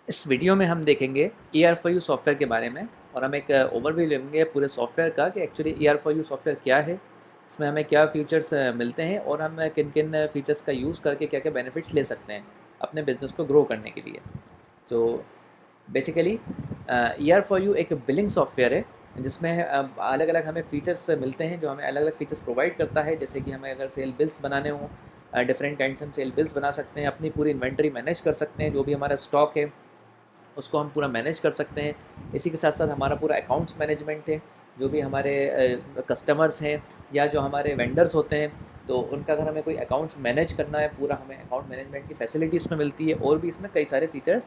इस वीडियो में हम देखेंगे ER4U सॉफ्टवेयर के बारे में और हम एक ओवरव्यू लेंगे पूरे सॉफ्टवेयर का कि एक्चुअली ER4U सॉफ्टवेयर क्या है, इसमें हमें क्या फ़ीचर्स मिलते हैं और हम किन-किन फ़ीचर्स का यूज़ करके क्या-क्या बेनिफिट्स ले सकते हैं अपने बिज़नेस को ग्रो करने के लिए। तो बेसिकली ER4U एक बिलिंग सॉफ्टवेयर है जिसमें अलग-अलग हमें फ़ीचर्स मिलते हैं जो हमें अलग-अलग फ़ीचर्स प्रोवाइड करता है। जैसे कि हमें अगर सेल बिल्स बनाने हों, डिफरेंट काइंड से हम सेल बिल्स बना सकते हैं, अपनी पूरी इन्वेंटरी मैनेज कर सकते हैं, जो भी हमारा स्टॉक है उसको हम पूरा मैनेज कर सकते हैं। इसी के साथ-साथ हमारा पूरा अकाउंट्स मैनेजमेंट है, जो भी हमारे कस्टमर्स हैं या जो हमारे वेंडर्स होते हैं, तो उनका अगर हमें कोई अकाउंट्स मैनेज करना है, पूरा हमें अकाउंट मैनेजमेंट की फैसिलिटी इसमें मिलती है और भी इसमें कई सारे फीचर्स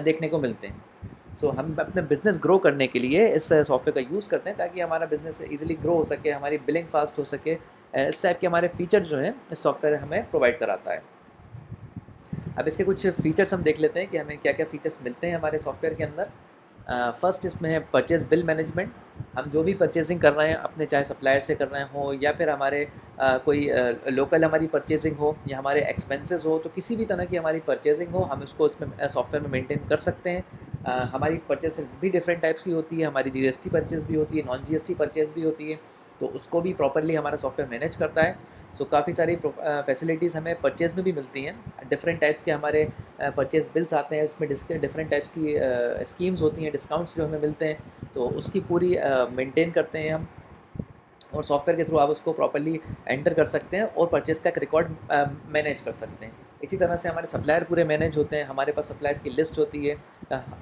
देखने को मिलते हैं। सो हम अपना बिज़नेस ग्रो करने के लिए इस सॉफ्टवेयर का यूज़ करते हैं ताकि हमारा बिज़नेस ईज़िली ग्रो हो सके, हमारी बिलिंग फ़ास्ट हो सके। इस टाइप के हमारे फीचर जो हैं, इस सॉफ्टवेयर हमें प्रोवाइड कराता है। अब इसके कुछ फीचर्स हम देख लेते हैं कि हमें क्या-क्या फीचर्स मिलते हैं हमारे सॉफ्टवेयर के अंदर। फर्स्ट इसमें है परचेज़ बिल मैनेजमेंट। हम जो भी परचेज़िंग कर रहे हैं अपने, चाहे सप्लायर से कर रहे हों या फिर हमारे कोई लोकल हमारी परचेज़िंग हो या हमारे एक्सपेंसेस हो, तो किसी भी तरह की हमारी परचेज़िंग हो, हम उसको इसमें सॉफ्टवेयर में मेंटेन कर सकते हैं। हमारी परचेज़ भी डिफरेंट टाइप्स की होती है, हमारी जीएसटी परचेज़ भी होती है, नॉन जीएसटी परचेज़ भी होती है, तो उसको भी प्रॉपर्ली हमारा सॉफ्टवेयर मैनेज करता है। सो काफ़ी सारी फैसिलिटीज़ हमें परचेज़ में भी मिलती हैं। डिफरेंट टाइप्स के हमारे परचेज़ बिल्स आते हैं, उसमें डिफरेंट टाइप्स की स्कीम्स होती हैं, डिस्काउंट्स जो हमें मिलते हैं, तो उसकी पूरी मेंटेन करते हैं हम और सॉफ्टवेयर के थ्रू आप उसको प्रॉपर्ली एंटर कर सकते हैं और परचेज़ का एक रिकॉर्ड मैनेज कर सकते हैं। इसी तरह से हमारे सप्लायर पूरे मैनेज होते हैं, हमारे पास सप्लायर्स की लिस्ट होती है,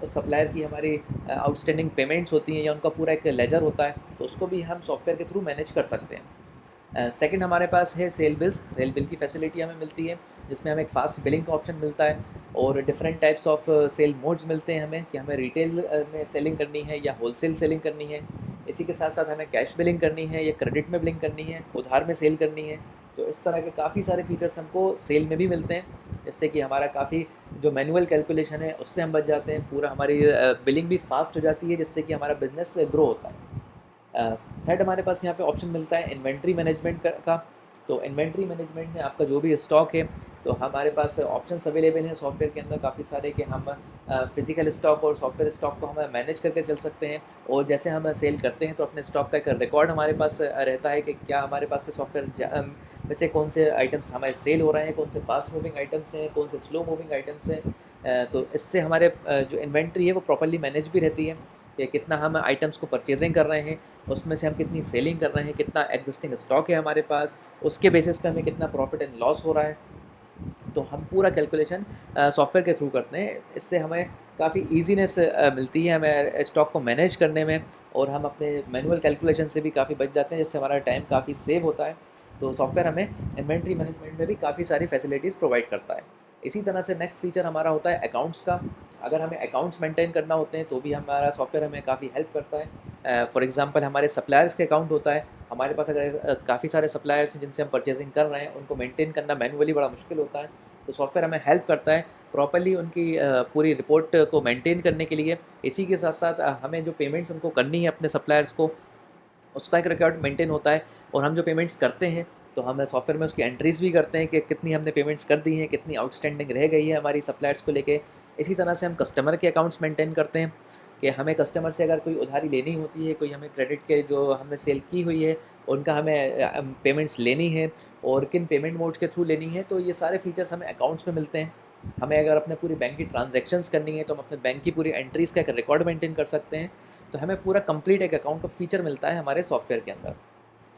उस सप्लायर की हमारी आउटस्टैंडिंग पेमेंट्स होती हैं या उनका पूरा एक लेजर होता है, तो उसको भी हम सॉफ्टवेयर के थ्रू मैनेज कर सकते हैं। सेकंड हमारे पास है सेल बिल्स। सेल बिल की फैसिलिटी हमें मिलती है, जिसमें हमें एक फ़ास्ट बिलिंग का ऑप्शन मिलता है और different types of sale modes मिलते हैं हमें कि हमें रिटेल में सेलिंग करनी है या होलसेल सेलिंग करनी है। इसी के साथ-साथ हमें कैश बिलिंग करनी है या क्रेडिट में बिलिंग करनी है, उधार में सेल करनी है। तो इस तरह के काफ़ी सारे फीचर्स हमको सेल में भी मिलते हैं, जिससे कि हमारा काफ़ी जो मैनुअल कैलकुलेशन है, उससे हम बच जाते हैं। पूरा हमारी बिलिंग भी फ़ास्ट हो जाती है, जिससे कि हमारा बिज़नेस ग्रो होता है। थर्ड हमारे पास यहाँ पे ऑप्शन मिलता है इन्वेंट्री मैनेजमेंट का। तो इन्वेंट्री मैनेजमेंट में आपका जो भी स्टॉक है, तो हमारे पास ऑप्शंस अवेलेबल हैं सॉफ्टवेयर के अंदर काफ़ी सारे कि हम फिजिकल स्टॉक और सॉफ्टवेयर स्टॉक को हम मैनेज करके चल सकते हैं और जैसे हम सेल करते हैं तो अपने स्टॉक का एक रिकॉर्ड हमारे पास रहता है कि क्या हमारे पास से सॉफ्टवेयर वैसे कौन से आइटम्स हमारे सेल हो रहे हैं, कौन से फास्ट मूविंग आइटम्स हैं, कौन से स्लो मूविंग आइटम्स हैं। तो इससे हमारे जो इन्वेंट्री है वो प्रॉपर्ली मैनेज भी रहती है कि कितना हम आइटम्स को परचेजिंग कर रहे हैं, उसमें से हम कितनी सेलिंग कर रहे हैं, कितना एग्जिस्टिंग स्टॉक है हमारे पास, उसके बेसिस पे हमें कितना प्रॉफिट एंड लॉस हो रहा है। तो हम पूरा कैलकुलेशन सॉफ्टवेयर के थ्रू करते हैं। इससे हमें काफ़ी ईज़ीनेस मिलती है हमें स्टॉक को मैनेज करने में और हम अपने मैनुअल कैलकुलेशन से भी काफ़ी बच जाते हैं, जिससे हमारा टाइम काफ़ी सेव होता है। तो सॉफ्टवेयर हमें इन्वेंट्री मैनेजमेंट में भी काफ़ी सारी फैसिलिटीज़ प्रोवाइड करता है। इसी तरह से नेक्स्ट फीचर हमारा होता है अकाउंट्स का। अगर हमें अकाउंट्स मेंटेन करना होते हैं, तो भी हमारा सॉफ्टवेयर हमें काफ़ी हेल्प करता है। फॉर एग्ज़ाम्पल हमारे सप्लायर्स के अकाउंट होता है, हमारे पास अगर काफ़ी सारे सप्लायर्स हैं जिनसे हम परचेजिंग कर रहे हैं, उनको मेंटेन करना मैनुअली बड़ा मुश्किल होता है। तो सॉफ्टवेयर हमें हेल्प करता है प्रॉपर्ली उनकी पूरी रिपोर्ट को मेंटेन करने के लिए। इसी के साथ-साथ हमें जो पेमेंट्स उनको करनी है अपने सप्लायर्स को, उसका एक रिकॉर्ड मेंटेन होता है और हम जो पेमेंट्स करते हैं, तो हम सॉफ्टवेयर में उसकी एंट्रीज़ भी करते हैं कि कितनी हमने पेमेंट्स कर दी हैं, कितनी आउटस्टैंडिंग रह गई है हमारी सप्लायर्स को लेके। इसी तरह से हम कस्टमर के अकाउंट्स मेंटेन करते हैं कि हमें कस्टमर से अगर कोई उधारी लेनी होती है, कोई हमें क्रेडिट के जो हमने सेल की हुई है, उनका हमें पेमेंट्स लेनी है और किन पेमेंट मोड्स के थ्रू लेनी है, तो ये सारे फीचर्स हमें अकाउंट्स में मिलते हैं। हमें अगर अपने पूरी बैंक की ट्रांज़ैक्शंस करनी है, तो हम अपने बैंक की पूरी एंट्रीज़ का एक रिकॉर्ड मेंटेन कर सकते हैं। तो हमें पूरा कंप्लीट एक अकाउंट का फीचर मिलता है हमारे सॉफ्टवेयर के अंदर।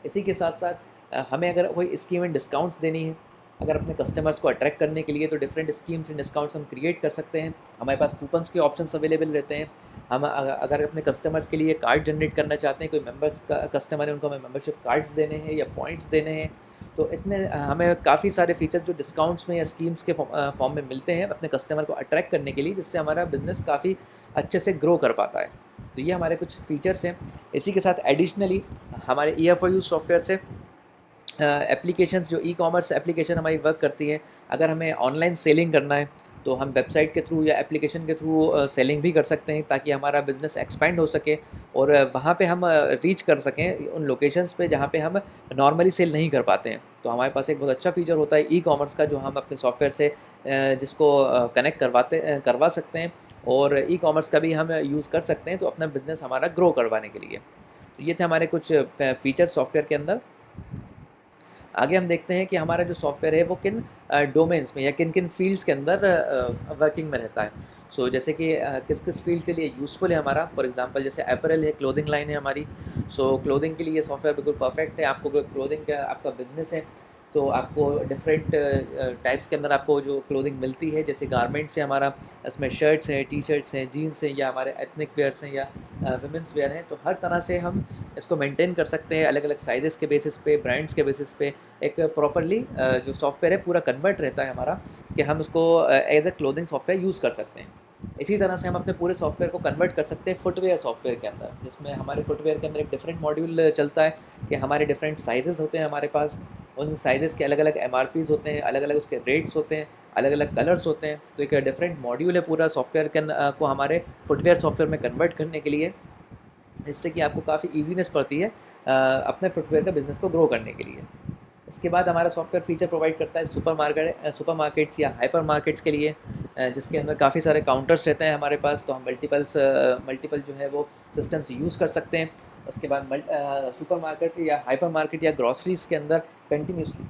इसी के साथ-साथ हमें अगर कोई स्कीम एंड डिस्काउंट्स देनी है, अगर अपने कस्टमर्स को अट्रैक्ट करने के लिए, तो डिफरेंट स्कीम्स एंड डिस्काउंट्स हम क्रिएट कर सकते हैं। हमारे पास कूपन्स के ऑप्शंस अवेलेबल रहते हैं। हम अगर अपने कस्टमर्स के लिए कार्ड जनरेट करना चाहते हैं, कोई मेंबर्स का कस्टमर है, उनको हमें मेंबरशिप कार्ड्स देने हैं या पॉइंट्स देने हैं, तो इतने हमें काफ़ी सारे फीचर्स जो डिस्काउंट्स में या स्कीम्स के फॉर्म में मिलते हैं अपने कस्टमर को अट्रैक्ट करने के लिए, जिससे हमारा बिज़नेस काफ़ी अच्छे से ग्रो कर पाता है। तो ये हमारे कुछ फीचर्स हैं। इसी के साथ एडिशनली हमारे ER4U सॉफ्टवेयर से एप्लीकेशंस, जो ई-कॉमर्स एप्लीकेशन हमारी वर्क करती हैं, अगर हमें ऑनलाइन सेलिंग करना है, तो हम वेबसाइट के थ्रू या एप्लीकेशन के थ्रू सेलिंग भी कर सकते हैं ताकि हमारा बिज़नेस एक्सपेंड हो सके और वहाँ पे हम रीच कर सकें उन लोकेशंस पे जहाँ पे हम नॉर्मली सेल नहीं कर पाते हैं। तो हमारे पास एक बहुत अच्छा फीचर होता है ई-कॉमर्स का, जो हम अपने सॉफ्टवेयर से जिसको कनेक्ट करवा सकते हैं, और ई कॉमर्स का भी हम यूज़ कर सकते हैं तो अपना बिज़नेस हमारा ग्रो करवाने के लिए। तो ये थे हमारे कुछ फीचर्स सॉफ्टवेयर के अंदर। आगे हम देखते हैं कि हमारा जो सॉफ्टवेयर है वो किन डोमेन्स में या किन किन फील्ड्स के अंदर वर्किंग में रहता है। जैसे कि किस किस फील्ड के लिए यूज़फुल है हमारा। फॉर एग्जांपल जैसे अपैरल है, क्लोथिंग लाइन है हमारी। क्लोथिंग के लिए सॉफ्टवेयर बिल्कुल परफेक्ट है। आपको कोई क्लोथिंग का आपका बिजनेस है तो आपको डिफरेंट टाइप्स के अंदर आपको जो क्लोथिंग मिलती है, जैसे गारमेंट्स है हमारा, इसमें शर्ट्स हैं, टी शर्ट्स हैं, जीन्स हैं, या हमारे एथनिक वेयर्स हैं, या वुमेंस वेयर हैं। तो हर तरह से हम इसको मेंटेन कर सकते हैं अलग अलग साइज़ेस के बेसिस पे, ब्रांड्स के बेसिस पे। एक प्रॉपरली जो सॉफ्टवेयर है पूरा कन्वर्ट रहता है हमारा, कि हम उसको as a clothing software use कर सकते हैं। इसी तरह से हम अपने पूरे सॉफ्टवेयर को कन्वर्ट कर सकते हैं फुटवेयर सॉफ्टवेयर के अंदर, जिसमें हमारे फुटवेयर के अंदर एक डिफरेंट मॉड्यूल चलता है कि हमारे डिफरेंट साइजेस होते हैं हमारे पास। उन साइजेस के अलग अलग MRPs होते हैं, अलग अलग उसके रेट्स होते हैं, अलग अलग कलर्स होते हैं। तो एक डिफरेंट मॉड्यूल है पूरा सॉफ्टवेयर के को हमारे फुटवेयर सॉफ्टवेयर में कन्वर्ट करने के लिए, जिससे कि आपको काफ़ी ईजीनेस पड़ती है अपने फुटवेयर का बिज़नेस को ग्रो करने के लिए। इसके बाद हमारा सॉफ्टवेयर फीचर प्रोवाइड करता है सुपरमार्केट्स या हाइपर मार्केट्स के लिए, जिसके अंदर काफ़ी सारे काउंटर्स रहते हैं हमारे पास। तो हम मल्टीपल जो है वो सिस्टम्स यूज़ कर सकते हैं। उसके बाद सुपरमार्केट या हाइपर मार्केट या ग्रॉसरीज़ के अंदर कंटिन्यूसली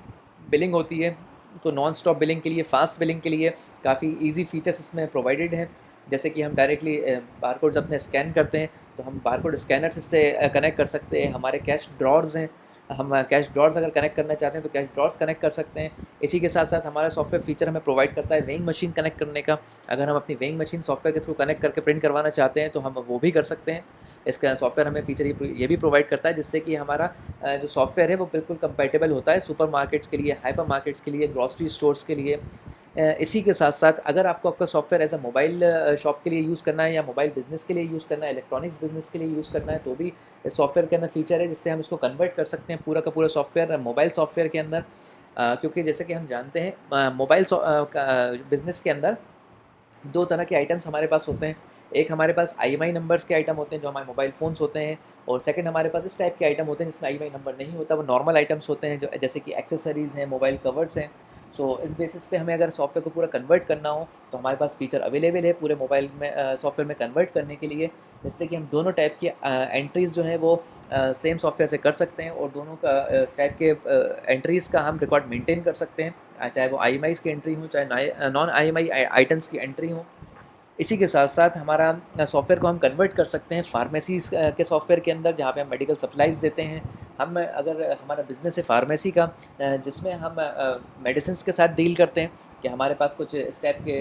बिलिंग होती है। तो नॉन स्टॉप बिलिंग के लिए, फास्ट बिलिंग के लिए काफ़ी ईजी फीचर्स इसमें प्रोवाइडेड हैं। जैसे कि हम डायरेक्टली बारकोड्स अपने स्कैन करते हैं तो हम बारकोड स्कैनर से कनेक्ट कर सकते हैं। हमारे कैश ड्रॉर्स हैं, हम कैश ड्रॉर्स अगर कनेक्ट करना चाहते हैं तो कैश ड्रॉर्स कनेक्ट कर सकते हैं। इसी के साथ साथ हमारा सॉफ्टवेयर फीचर हमें प्रोवाइड करता है वेइंग मशीन कनेक्ट करने का। अगर हम अपनी वेइंग मशीन सॉफ्टवेयर के थ्रू कनेक्ट करके प्रिंट करवाना चाहते हैं तो हम वो भी कर सकते हैं। इसका सॉफ्टवेयर हमें फीचर ये भी प्रोवाइड करता है, जिससे कि हमारा जो सॉफ्टवेयर है वो बिल्कुल कंपैटिबल होता है सुपर मार्केट्स के लिए, हाइपर मार्केट्स के लिए, ग्रॉसरी स्टोर्स के लिए। इसी के साथ साथ अगर आपको आपका software as a mobile shop के लिए यूज़ करना है, या मोबाइल बिज़नेस के लिए यूज़ करना है, इलेक्ट्रॉनिक्स बिज़नेस के लिए यूज़ करना है, तो भी इस सॉफ्टवेयर के अंदर फीचर है जिससे हम इसको कन्वर्ट कर सकते हैं पूरा का पूरा सॉफ्टवेयर मोबाइल सॉफ्टवेयर के अंदर। क्योंकि जैसे कि हम जानते हैं मोबाइल बिज़नेस के अंदर दो तरह के आइटम्स हमारे पास होते हैं। एक हमारे पास IMI नंबर्स के आइटम होते हैं जो हमारे मोबाइल फ़ोन्स होते हैं, और सेकंड हमारे पास इस टाइप के आइटम होते हैं जिसमें IMI नंबर नहीं होता, वो नॉर्मल आइटम्स होते हैं, जो जैसे कि एक्सेसरीज़ हैं, मोबाइल कवर्स हैं। इस बेसिस पे हमें अगर सॉफ्टवेयर को पूरा कन्वर्ट करना हो तो हमारे पास फीचर अवेलेबल है पूरे मोबाइल में सॉफ्टवेयर में कन्वर्ट करने के लिए, जिससे कि हम दोनों टाइप की एंट्रीज़ जो हैं वो सेम सॉफ्टवेयर से कर सकते हैं, और दोनों का टाइप के एंट्रीज़ का हम रिकॉर्ड मेंटेन कर सकते हैं, चाहे वो IMIs की एंट्री हो, चाहे नॉन IMI आइटम्स की एंट्री हो। इसी के साथ साथ हमारा सॉफ्टवेयर को हम कन्वर्ट कर सकते हैं फार्मेसीज़ के सॉफ्टवेयर के अंदर, जहाँ पे हम मेडिकल सप्लाईज़ देते हैं। हम अगर हमारा बिज़नेस है फार्मेसी का, जिसमें हम मेडिसिन्स के साथ डील करते हैं, कि हमारे पास कुछ इस टाइप के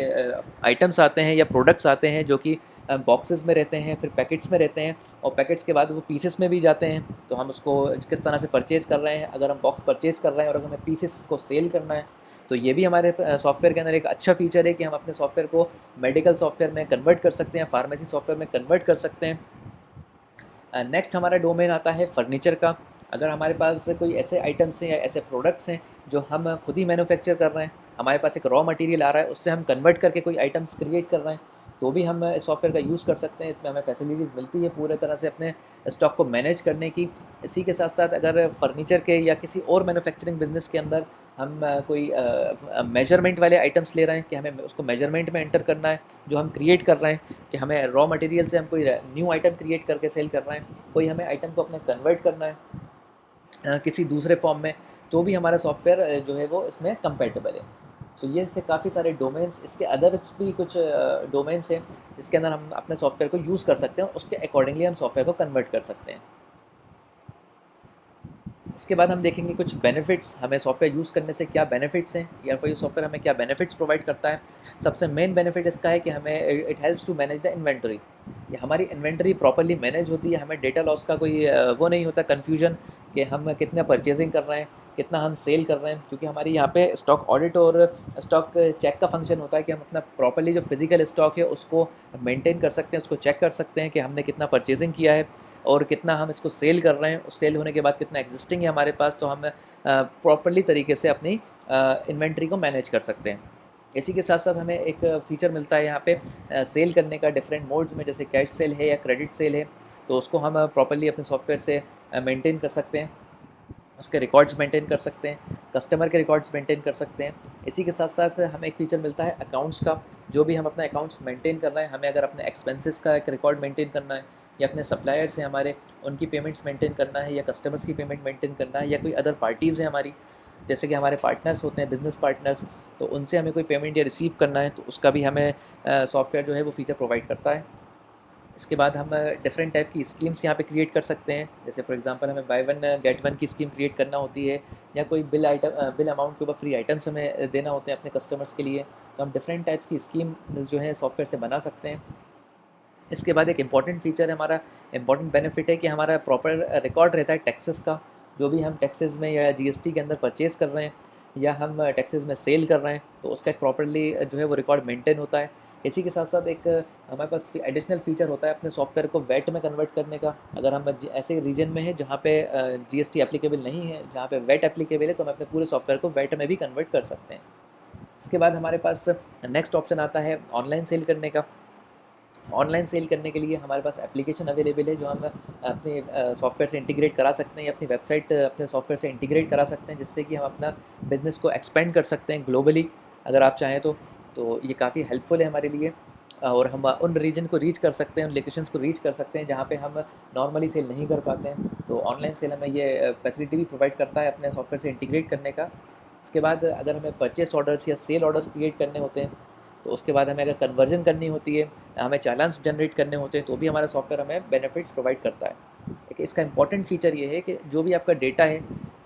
आइटम्स आते हैं या प्रोडक्ट्स आते हैं जो कि बॉक्सेस में रहते हैं, फिर पैकेट्स में रहते हैं, और पैकेट्स के बाद वो पीसेस में भी जाते हैं। तो हम उसको किस तरह से परचेज़ कर रहे हैं, अगर हम बॉक्स परचेज़ कर रहे हैं और अगर हमें पीसेस को सेल करना है, तो ये भी हमारे सॉफ्टवेयर के अंदर एक अच्छा फीचर है कि हम अपने सॉफ्टवेयर को मेडिकल सॉफ्टवेयर में कन्वर्ट कर सकते हैं, फार्मेसी सॉफ्टवेयर में कन्वर्ट कर सकते हैं। नेक्स्ट हमारा डोमेन आता है फर्नीचर का। अगर हमारे पास कोई ऐसे आइटम्स हैं या ऐसे प्रोडक्ट्स हैं जो हम खुद ही मैन्युफैक्चर कर रहे हैं, हमारे पास एक रॉ मटेरियल आ रहा है, उससे हम कन्वर्ट करके कोई आइटम्स क्रिएट कर रहे हैं, तो भी हम इस सॉफ्टवेयर का यूज़ कर सकते हैं। इसमें हमें फैसिलिटीज़ मिलती है पूरे तरह से अपने स्टॉक को मैनेज करने की। इसी के साथ साथ अगर फर्नीचर के या किसी और मैन्युफैक्चरिंग बिज़नेस के अंदर हम कोई मेजरमेंट वाले आइटम्स ले रहे हैं, कि हमें उसको मेजरमेंट में एंटर करना है जो हम क्रिएट कर रहे हैं, कि हमें रॉ मटेरियल से हम कोई न्यू आइटम क्रिएट करके सेल कर रहे हैं, कोई हमें आइटम को अपने कन्वर्ट करना है किसी दूसरे फॉर्म में, तो भी हमारा सॉफ्टवेयर जो है वो इसमें कंपैटिबल है। ये थे काफ़ी सारे डोमेन्स। इसके अदर भी कुछ डोमेन्स हैं जिसके अंदर हम अपने सॉफ्टवेयर को यूज़ कर सकते हैं, उसके अकॉर्डिंगली हम सॉफ्टवेयर को कन्वर्ट कर सकते हैं। इसके बाद हम देखेंगे कुछ बेनिफिट्स, हमें सॉफ्टवेयर यूज़ करने से क्या बेनिफिट्स हैं, या फिर ये सॉफ्टवेयर हमें क्या बेनिफिट्स प्रोवाइड करता है। सबसे मेन बेनिफिट इसका है कि हमें it helps to manage the inventory, कि हमारी इन्वेंटरी प्रॉपर्ली मैनेज होती है, हमें डेटा लॉस का कोई वो नहीं होता कन्फ्यूजन, कि हम कितना परचेजिंग कर रहे हैं, कितना हम सेल कर रहे हैं। क्योंकि हमारी यहाँ पे स्टॉक ऑडिट और स्टॉक चेक का फंक्शन होता है, कि हम अपना प्रॉपर्ली जो फिजिकल स्टॉक है उसको मेंटेन कर सकते हैं, उसको चेक कर सकते हैं कि हमने कितना परचेजिंग किया है और कितना हम इसको सेल कर रहे हैं, उस सेल होने के बाद कितना एग्जिस्टिंग है हमारे पास, तो हम प्रॉपर्ली तरीके से अपनी इन्वेंट्री को मैनेज कर सकते हैं। इसी के साथ साथ हमें एक फ़ीचर मिलता है यहाँ पे सेल करने का डिफरेंट मोड्स में, जैसे कैश सेल है या क्रेडिट सेल है, तो उसको हम प्रॉपर्ली अपने सॉफ्टवेयर से मेंटेन कर सकते हैं। उसके रिकॉर्ड्स मेंटेन कर सकते हैं, कस्टमर के रिकॉर्ड्स मेंटेन कर सकते हैं। इसी के साथ साथ हमें एक फीचर मिलता है अकाउंट्स का। जो भी हम अपना अकाउंट्स मेंटेन कर रहे हैं, हमें अगर अपने एक्सपेंसेस का एक रिकॉर्ड मेंटेन करना है, या अपने सप्लायर्स हैं हमारे, उनकी पेमेंट्स मेंटेन करना है, या कस्टमर्स की पेमेंट मेंटेन करना है, या कोई अदर पार्टीज़ हैं हमारी, जैसे कि हमारे पार्टनर्स होते हैं, बिज़नेस पार्टनर्स, तो उनसे हमें कोई पेमेंट या रिसीव करना है, तो उसका भी हमें सॉफ्टवेयर जो है वो फ़ीचर प्रोवाइड करता है। इसके बाद हम डिफरेंट टाइप की स्कीम्स यहाँ पे क्रिएट कर सकते हैं। जैसे फॉर एग्जांपल हमें बाय वन गेट वन की स्कीम क्रिएट करना होती है, या कोई बिल अमाउंट के ऊपर फ्री आइटम्स हमें देना होते हैं अपने कस्टमर्स के लिए, तो हम डिफरेंट टाइप्स की स्कीम जो है सॉफ्टवेयर से बना सकते हैं। इसके बाद एक इम्पॉर्टेंट फीचर हमारा, इम्पॉर्टेंट बेनिफिट है कि हमारा प्रॉपर रिकॉर्ड रहता है टैक्सेस का। जो भी हम टैक्सेस में या जीएसटी के अंदर परचेज़ कर रहे हैं, या हम टैक्सेस में सेल कर रहे हैं, तो उसका एक प्रॉपरली जो है वो रिकॉर्ड मेंटेन होता है। इसी के साथ साथ एक हमारे पास एडिशनल फीचर होता है अपने सॉफ्टवेयर को वैट में कन्वर्ट करने का। अगर हम ऐसे रीजन में हैं जहाँ पे जीएसटी एप्लीकेबल नहीं है, जहाँ पे वैट एप्लीकेबल है, तो हम अपने पूरे सॉफ्टवेयर को वैट में भी कन्वर्ट कर सकते हैं। इसके बाद हमारे पास नेक्स्ट ऑप्शन आता है ऑनलाइन सेल करने का। ऑनलाइन सेल करने के लिए हमारे पास एप्लीकेशन अवेलेबल है, जो हम अपने सॉफ्टवेयर से इंटीग्रेट करा सकते हैं, या अपनी वेबसाइट अपने सॉफ्टवेयर से इंटीग्रेट करा सकते हैं, जिससे कि हम अपना बिज़नेस को एक्सपेंड कर सकते हैं ग्लोबली, अगर आप चाहें तो ये काफ़ी हेल्पफुल है हमारे लिए। और हम उन रीजन को रीच कर सकते हैं, उन लोकेशंस को रीच कर सकते हैं जहाँ पे हम नॉर्मली सेल नहीं कर पाते हैं। तो ऑनलाइन सेल हमें ये फैसिलिटी भी प्रोवाइड करता है अपने सॉफ्टवेयर से इंटीग्रेट करने का। इसके बाद अगर हमें परचेस ऑर्डर्स या सेल ऑर्डर्स क्रिएट करने होते हैं, तो उसके बाद हमें अगर कन्वर्जन करनी होती है, हमें चालान्स जनरेट करने होते हैं, तो भी हमारा सॉफ्टवेयर हमें बेनिफिट्स प्रोवाइड करता है। एक इसका इंपॉर्टेंट फीचर ये है कि जो भी आपका डेटा है,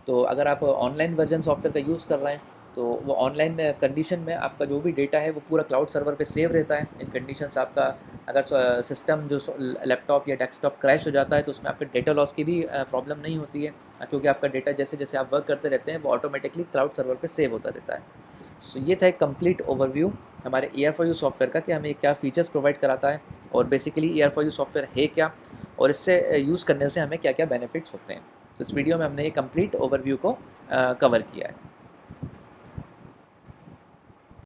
तो अगर आप ऑनलाइन वर्जन सॉफ्टवेयर का यूज़ कर रहे हैं, तो वो ऑनलाइन कंडीशन में आपका जो भी डेटा है वो पूरा क्लाउड सर्वर पे सेव रहता है। इन कंडीशंस आपका अगर सिस्टम जो लैपटॉप या डेस्कटॉप क्रैश हो जाता है, तो उसमें आपके डेटा लॉस की भी प्रॉब्लम नहीं होती है, क्योंकि आपका डेटा जैसे जैसे आप वर्क करते रहते हैं वो ऑटोमेटिकली क्लाउड सर्वर पे सेव होता रहता है। सो ये था एक कंप्लीट ओवरव्यू हमारे AR4U सॉफ्टवेयर का, कि हमें क्या फ़ीचर्स प्रोवाइड कराता है, और बेसिकली AR4U सॉफ्टवेयर है क्या, और इससे यूज़ करने से हमें क्या क्या बेनिफिट्स होते हैं। तो इस वीडियो में हमने ये कंप्लीट ओवरव्यू को कवर किया है।